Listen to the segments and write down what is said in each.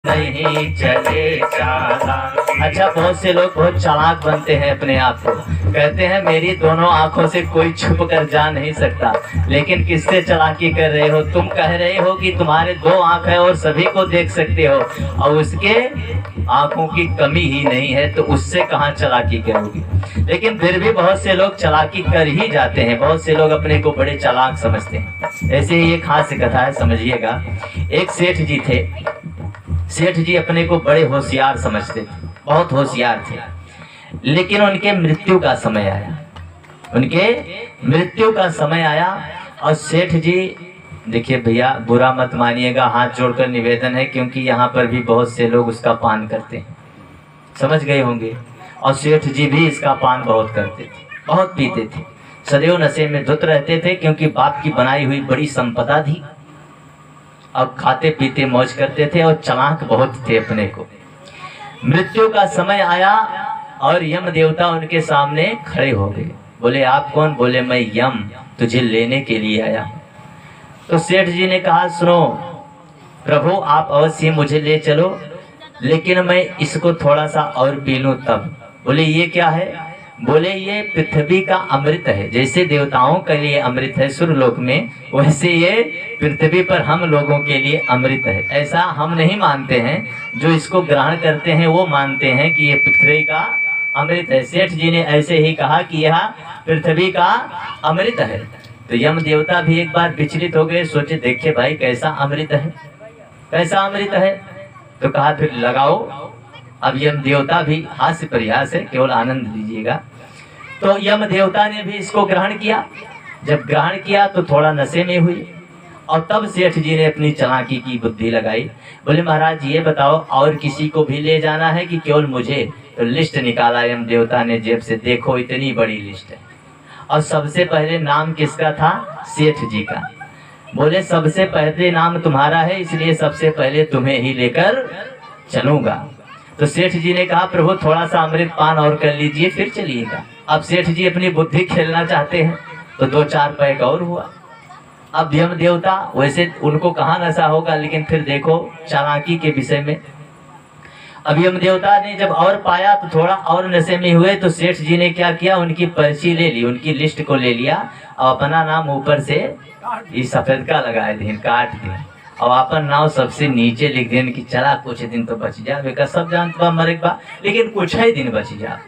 नहीं चले चालाकी। अच्छा, बहुत से लोग बहुत चालाक बनते हैं अपने आप को, कहते हैं मेरी दोनों आंखों से कोई छुप कर जा नहीं सकता। लेकिन किससे चालाकी कर रहे हो? तुम कह रहे हो कि तुम्हारे दो आंख है और सभी को देख सकते हो, और उसके आंखों की कमी ही नहीं है, तो उससे कहाँ चालाकी करोगी? लेकिन फिर भी बहुत से लोग चालाकी कर ही जाते हैं। बहुत से लोग अपने को बड़े चालाक समझते हैं। ऐसे ही एक हास्य कथा है, समझिएगा। एक सेठ जी थे। सेठ जी अपने को बड़े होशियार समझते थे, बहुत होशियार थे। लेकिन उनके मृत्यु का समय आया। उनके मृत्यु का समय आया और सेठ जी, देखिए भैया बुरा मत मानिएगा, हाथ जोड़कर निवेदन है, क्योंकि यहाँ पर भी बहुत से लोग उसका पान करते हैं, समझ गए होंगे। और सेठ जी भी इसका पान बहुत करते थे, बहुत पीते थे, सदैव नशे में धुत रहते थे, क्योंकि बाप की बनाई हुई बड़ी संपदा थी। अब खाते पीते मौज करते थे और चालाक बहुत थे अपने को। मृत्यु का समय आया और यम देवता उनके सामने खड़े हो गए। बोले आप कौन? बोले मैं यम तुझे लेने के लिए आया हूं। तो सेठ जी ने कहा सुनो प्रभु, आप अवश्य मुझे ले चलो, लेकिन मैं इसको थोड़ा सा और पी लूं तब। बोले ये क्या है? बोले ये पृथ्वी का अमृत है। जैसे देवताओं के लिए अमृत है सुरलोक में, वैसे ये पृथ्वी पर हम लोगों के लिए अमृत है। ऐसा हम नहीं मानते हैं, जो इसको ग्रहण करते हैं वो मानते हैं कि ये पृथ्वी का अमृत है। सेठ जी ने ऐसे ही कहा कि यह पृथ्वी का अमृत है। तो यम देवता भी एक बार विचलित हो गए, सोचे देखे भाई कैसा अमृत है, कैसा अमृत है। तो कहा फिर लगाओ। अब यम देवता भी, हास्य परिहास है, केवल आनंद लीजिएगा। तो यम देवता ने भी इसको ग्रहण किया। जब ग्रहण किया तो थोड़ा नशे में हुई, और तब सेठ जी ने अपनी चालाकी की बुद्धि लगाई। बोले महाराज ये बताओ और किसी को भी ले जाना है कि केवल मुझे? तो लिस्ट निकाला यम देवता ने जेब से, देखो इतनी बड़ी लिस्ट है। और सबसे पहले नाम किसका था? सेठ जी का। बोले सबसे पहले नाम तुम्हारा है, इसलिए सबसे पहले तुम्हें ही लेकर चलूंगा। तो सेठ जी ने कहा प्रभु थोड़ा सा अमृत पान और कर लीजिए फिर चलिएगा। अब सेठ जी अपनी बुद्धि खेलना चाहते हैं, तो 2-4 पैक और हुआ। अब यम देवता, वैसे उनको कहाँ नशा होगा, लेकिन फिर देखो चालाकी के विषय में। अब यम देवता ने जब और पाया तो थोड़ा और नशे में हुए। तो सेठ जी ने क्या किया, उनकी पर्ची ले ली, उनकी लिस्ट को ले लिया और अपना नाम ऊपर से इस सफेद का लगाए दिन, काट दिया, और अपन नाव सबसे नीचे लिख देन कि चला कुछ दिन तो बच जा बेका, सब जानता मरे बा, लेकिन कुछ ही दिन बच जा।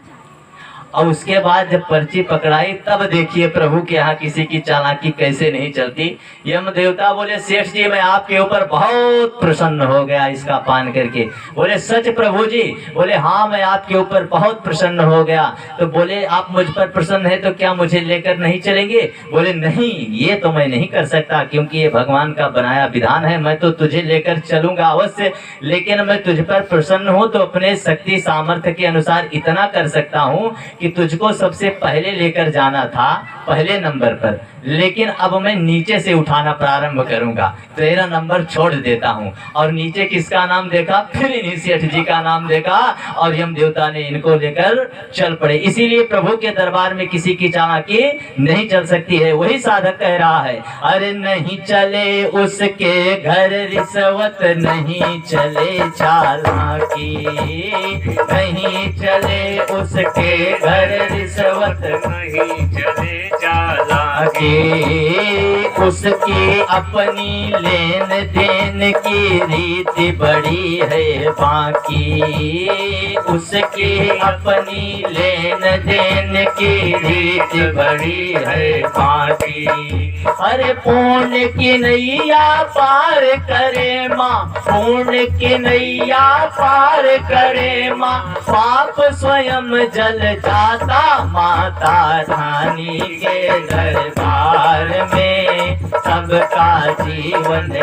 और उसके बाद जब पर्ची पकड़ाई तब देखिए प्रभु के यहाँ किसी की चालाकी कैसे नहीं चलती। यम देवता बोले सेठ जी मैं आपके ऊपर बहुत प्रसन्न हो गया इसका पान करके। बोले सच प्रभु जी? बोले हाँ मैं आपके ऊपर बहुत प्रसन्न हो गया। तो बोले आप मुझ पर प्रसन्न है तो क्या मुझे लेकर नहीं चलेंगे? बोले नहीं, ये तो मैं नहीं कर सकता, क्योंकि ये भगवान का बनाया विधान है। मैं तो तुझे लेकर चलूंगा अवश्य, लेकिन मैं तुझ पर प्रसन्न हूँ तो अपने शक्ति सामर्थ्य के अनुसार इतना कर सकता हूँ कि तुझको सबसे पहले लेकर जाना था पहले नंबर पर, लेकिन अब मैं नीचे से उठाना प्रारंभ करूंगा। तेरा नंबर छोड़ देता हूं। और नीचे किसका नाम देखा? फिर इन्हीं सेठ जी का नाम देखा, और यम देवता ने इनको लेकर चल पड़े। इसीलिए प्रभु के दरबार में किसी की चालाकी नहीं चल सकती है। वही साधक कह रहा है, अरे नहीं चले उसके घर रिश्वत, नहीं चले चालाकी, नहीं चले उसके घर रिश्वत, नहीं चले चालाकी, उसकी अपनी लेन देन की रीति बड़ी है बाकी, उसकी अपनी लेन देन की रीति बड़ी है बाकी। अरे पुण्य की नैया पार करे माँ, पुण्य की नैया पार करे माँ, पाप स्वयं जल जाता माता रानी के दरबार में सबका जीवन